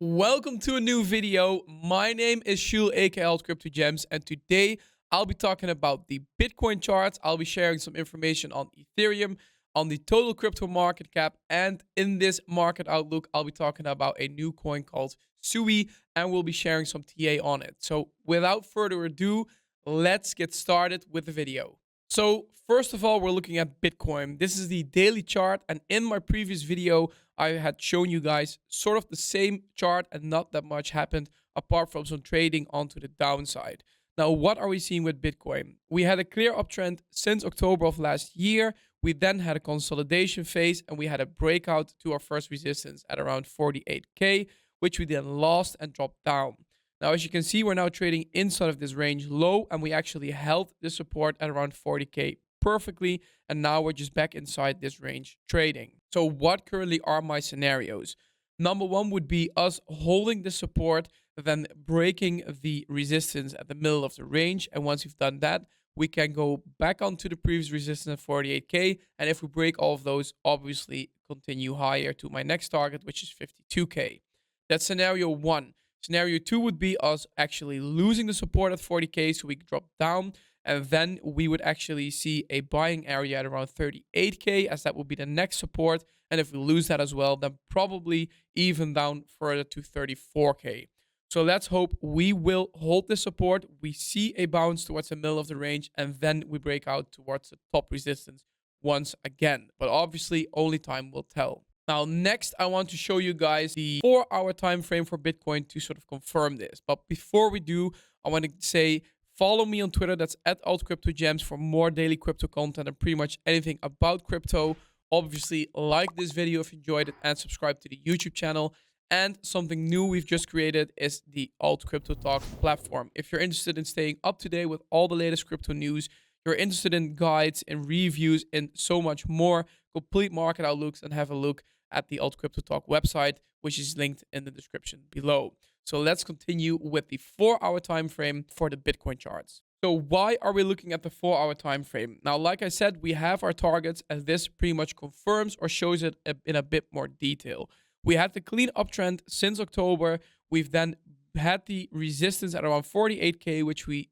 Welcome to a new video. My name is Shul, aka Crypto Gems, and today I'll be talking about the Bitcoin charts. I'll be sharing some information on Ethereum, on the total crypto market cap, and in this market outlook, I'll be talking about a new coin called SUI, and we'll be sharing some TA on it. So without further ado, let's get started with the video. So first of all, we're looking at Bitcoin. This is the daily chart, and in my previous video, I had shown you guys sort of the same chart and not that much happened apart from some trading onto the downside. Now, what are we seeing with Bitcoin? We had a clear uptrend since October of last year. We then had a consolidation phase and we had a breakout to our first resistance at around 48K, which we then lost and dropped down. Now, as you can see, we're now trading inside of this range low, and we actually held the support at around 40K perfectly, and now we're just back inside this range trading. So what currently are my scenarios? Number one would be us holding the support, then breaking the resistance at the middle of the range, and once we've done that, we can go back onto the previous resistance at 48K, and if we break all of those, obviously continue higher to my next target, which is 52K. That's scenario one. Scenario two would be us actually losing the support at 40K, so we drop down, and then we would actually see a buying area at around 38K, as that would be the next support. And if we lose that as well, then probably even down further to 34K. So let's hope we will hold the support. We see a bounce towards the middle of the range, and then we break out towards the top resistance once again. But obviously, only time will tell. Now, next, I want to show you guys the 4-hour time frame for Bitcoin to sort of confirm this. But before we do, I want to say, follow me on Twitter. That's at AltCryptoGems for more daily crypto content and pretty much anything about crypto. Obviously, like this video if you enjoyed it and subscribe to the YouTube channel. And something new we've just created is the Alt Crypto Talk platform. If you're interested in staying up to date with all the latest crypto news, you're interested in guides and reviews and so much more, complete market outlooks, and have a look at the Alt Crypto Talk website, which is linked in the description below. So let's continue with the 4-hour time frame for the Bitcoin charts. So why are we looking at the 4-hour time frame? Now, like I said, we have our targets, and this pretty much confirms or shows it in a bit more detail. We had the clean uptrend since October. We've then had the resistance at around 48K, which we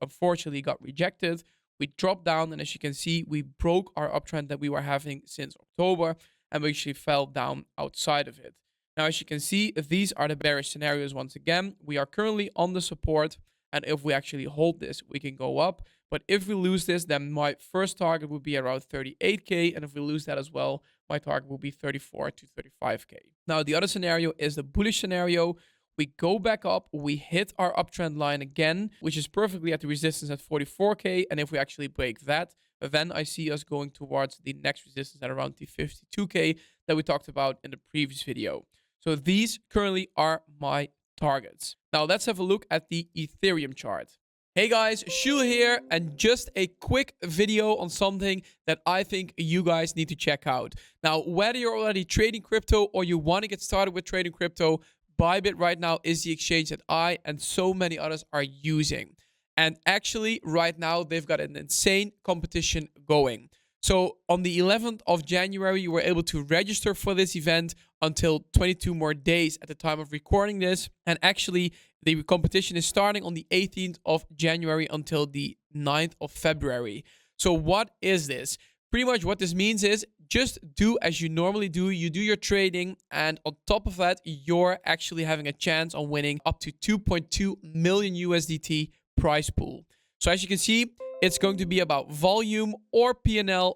unfortunately got rejected. We dropped down, and as you can see, we broke our uptrend that we were having since October, and we actually fell down outside of it. Now, as you can see, these are the bearish scenarios once again. We are currently on the support, and if we actually hold this, we can go up. But if we lose this, then my first target would be around 38K, and if we lose that as well, my target will be 34 to 35K. Now, the other scenario is the bullish scenario. We go back up, we hit our uptrend line again, which is perfectly at the resistance at 44K, and if we actually break that, then I see us going towards the next resistance at around the 52K that we talked about in the previous video. So these currently are my targets. Now let's have a look at the Ethereum chart. Hey guys, Shul here, and just a quick video on something that I think you guys need to check out. Now, whether you're already trading crypto or you want to get started with trading crypto, Bybit right now is the exchange that I and so many others are using. And actually, right now, they've got an insane competition going. So on the 11th of January, you were able to register for this event until 22 more days at the time of recording this. And actually, the competition is starting on the 18th of January until the 9th of February. So what is this? Pretty much what this means is just do as you normally do. You do your trading, and on top of that, you're actually having a chance on winning up to 2.2 million USDT prize pool. So as you can see, it's going to be about volume or P&L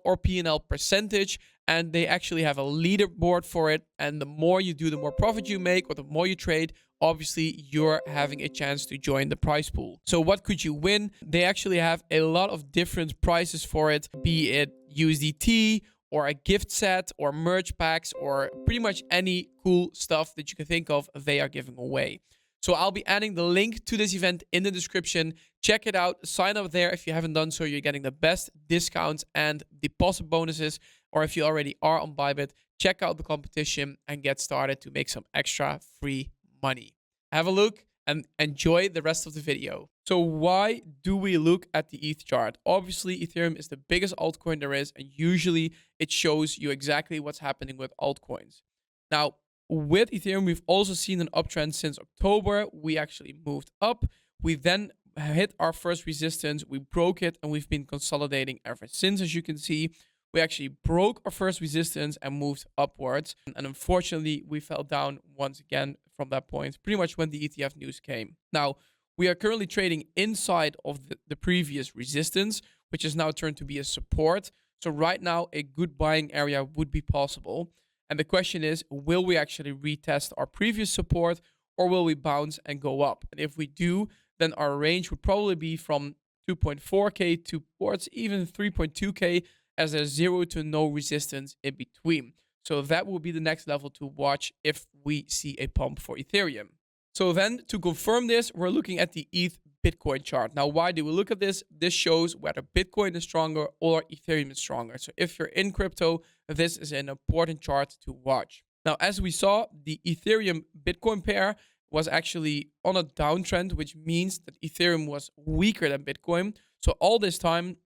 percentage, and they actually have a leaderboard for it. And the more you do, the more profit you make, or the more you trade, obviously you're having a chance to join the prize pool. So what could you win? They actually have a lot of different prizes for it, be it USDT or a gift set or merch packs or pretty much any cool stuff that you can think of, they are giving away. So I'll be adding the link to this event in the description. Check it out. Sign up there if you haven't done so. You're getting the best discounts and deposit bonuses. Or if you already are on Bybit, check out the competition and get started to make some extra free money. Have a look and enjoy the rest of the video. So why do we look at the ETH chart? Obviously, Ethereum is the biggest altcoin there is, and usually it shows you exactly what's happening with altcoins. Now, with Ethereum, we've also seen an uptrend since October. We actually moved up. We then hit our first resistance. We broke it, and we've been consolidating ever since. As you can see, we actually broke our first resistance and moved upwards. And unfortunately, we fell down once again from that point, pretty much when the ETF news came. Now, we are currently trading inside of the previous resistance, which is now turned to be a support. So right now, a good buying area would be possible. And the question is, will we actually retest our previous support, or will we bounce and go up? And if we do, then our range would probably be from 2.4K towards even 3.2K, as there's zero to no resistance in between. So that will be the next level to watch if we see a pump for Ethereum. So then to confirm this, we're looking at the ETH Bitcoin chart. Now, why do we look at this? This shows whether Bitcoin is stronger or Ethereum is stronger. So if you're in crypto, this is an important chart to watch. Now, as we saw, the Ethereum Bitcoin pair was actually on a downtrend, which means that Ethereum was weaker than Bitcoin. So all this time,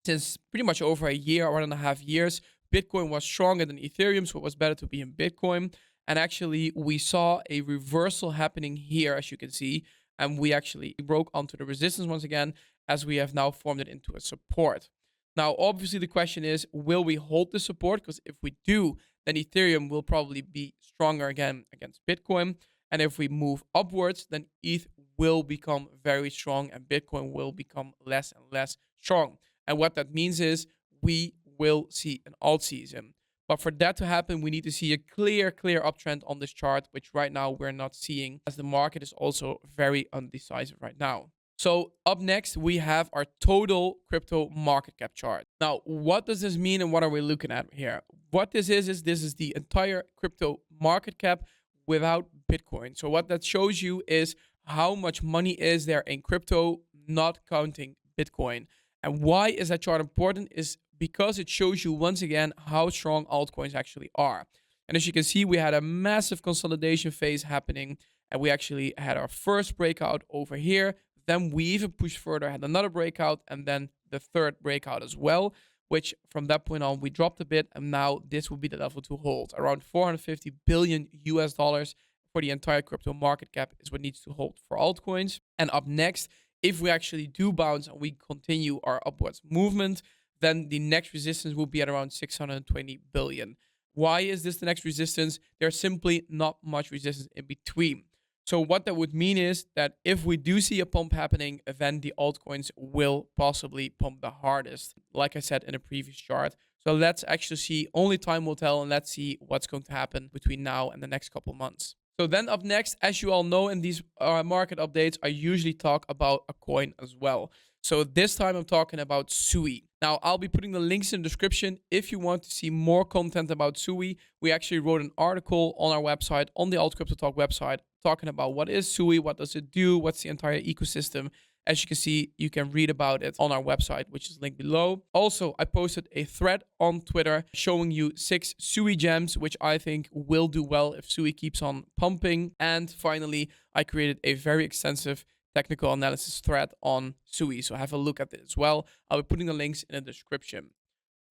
since pretty much over a year, 1.5 years, Bitcoin was stronger than Ethereum, so it was better to be in Bitcoin. And actually, we saw a reversal happening here, as you can see, and we actually broke onto the resistance once again, as we have now formed it into a support. Now, obviously, the question is, will we hold the support? Because if we do, then Ethereum will probably be stronger again against Bitcoin. And if we move upwards, then ETH will become very strong and Bitcoin will become less and less strong. And what that means is we will see an alt season. But for that to happen, we need to see a clear uptrend on this chart, which right now we're not seeing, as the market is also very undecisive right now. So up next, we have our total crypto market cap chart. Now, what does this mean and what are we looking at here? What this is the entire crypto market cap without Bitcoin. So what that shows you is how much money is there in crypto, not counting Bitcoin. And why is that chart important? Is because it shows you once again how strong altcoins actually are. And as you can see, we had a massive consolidation phase happening, and we actually had our first breakout over here. Then we even pushed further, had another breakout, and then the third breakout as well, which from that point on, we dropped a bit, and now this will be the level to hold. Around 450 billion US dollars for the entire crypto market cap is what needs to hold for altcoins. And up next, if we actually do bounce and we continue our upwards movement, then the next resistance will be at around 620 billion. Why is this the next resistance? There's simply not much resistance in between. So what that would mean is that if we do see a pump happening, then the altcoins will possibly pump the hardest, like I said in a previous chart. So let's actually see, only time will tell, and let's see what's going to happen between now and the next couple months. So then up next, as you all know, in these market updates, I usually talk about a coin as well. So this time I'm talking about SUI. Now, I'll be putting the links in the description if you want to see more content about SUI. We actually wrote an article on our website, on the Alt Crypto Talk website, talking about what is SUI, what does it do, what's the entire ecosystem. As you can see, you can read about it on our website, which is linked below. Also, I posted a thread on Twitter showing you 6 SUI gems, which I think will do well if SUI keeps on pumping. And finally, I created a very extensive technical analysis thread on SUI. So have a look at it as well. I'll be putting the links in the description.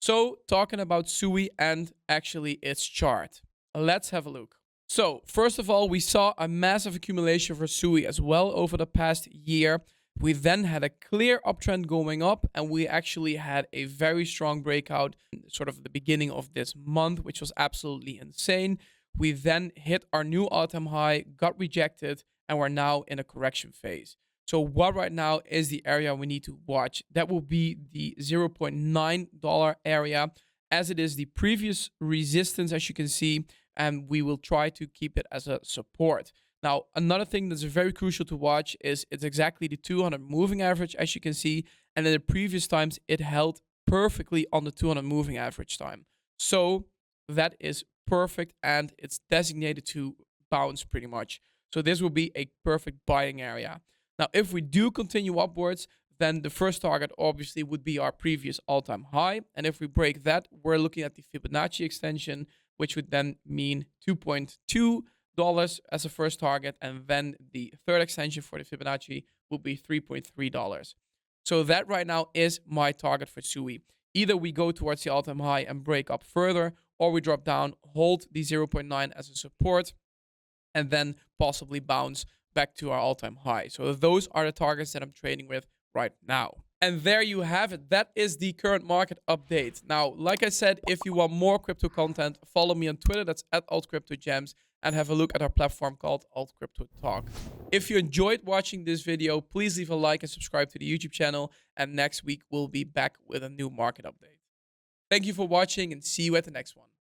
So talking about SUI and actually its chart. Let's have a look. So first of all, we saw a massive accumulation for SUI as well over the past year. We then had a clear uptrend going up, and we actually had a very strong breakout sort of the beginning of this month, which was absolutely insane. We then hit our new all-time high, got rejected, and we're now in a correction phase. So what right now is the area we need to watch? That will be the $0.9 area, as it is the previous resistance, as you can see, and we will try to keep it as a support. Now, another thing that's very crucial to watch is it's exactly the 200 moving average, as you can see, and in the previous times, it held perfectly on the 200 moving average time. So that is perfect, and it's designated to bounce pretty much. So this will be a perfect buying area. Now, if we do continue upwards, then the first target obviously would be our previous all-time high. And if we break that, we're looking at the Fibonacci extension, which would then mean $2.2 as a first target. And then the third extension for the Fibonacci will be $3.3. So that right now is my target for SUI. Either we go towards the all-time high and break up further, or we drop down, hold the 0.9 as a support, and then possibly bounce back to our all-time high. So those are the targets that I'm trading with right now. And there you have it. That is the current market update. Now, like I said, if you want more crypto content, follow me on Twitter. That's at AltCryptoGems. And have a look at our platform called Alt Crypto Talk. If you enjoyed watching this video, please leave a like and subscribe to the YouTube channel. And next week, we'll be back with a new market update. Thank you for watching and see you at the next one.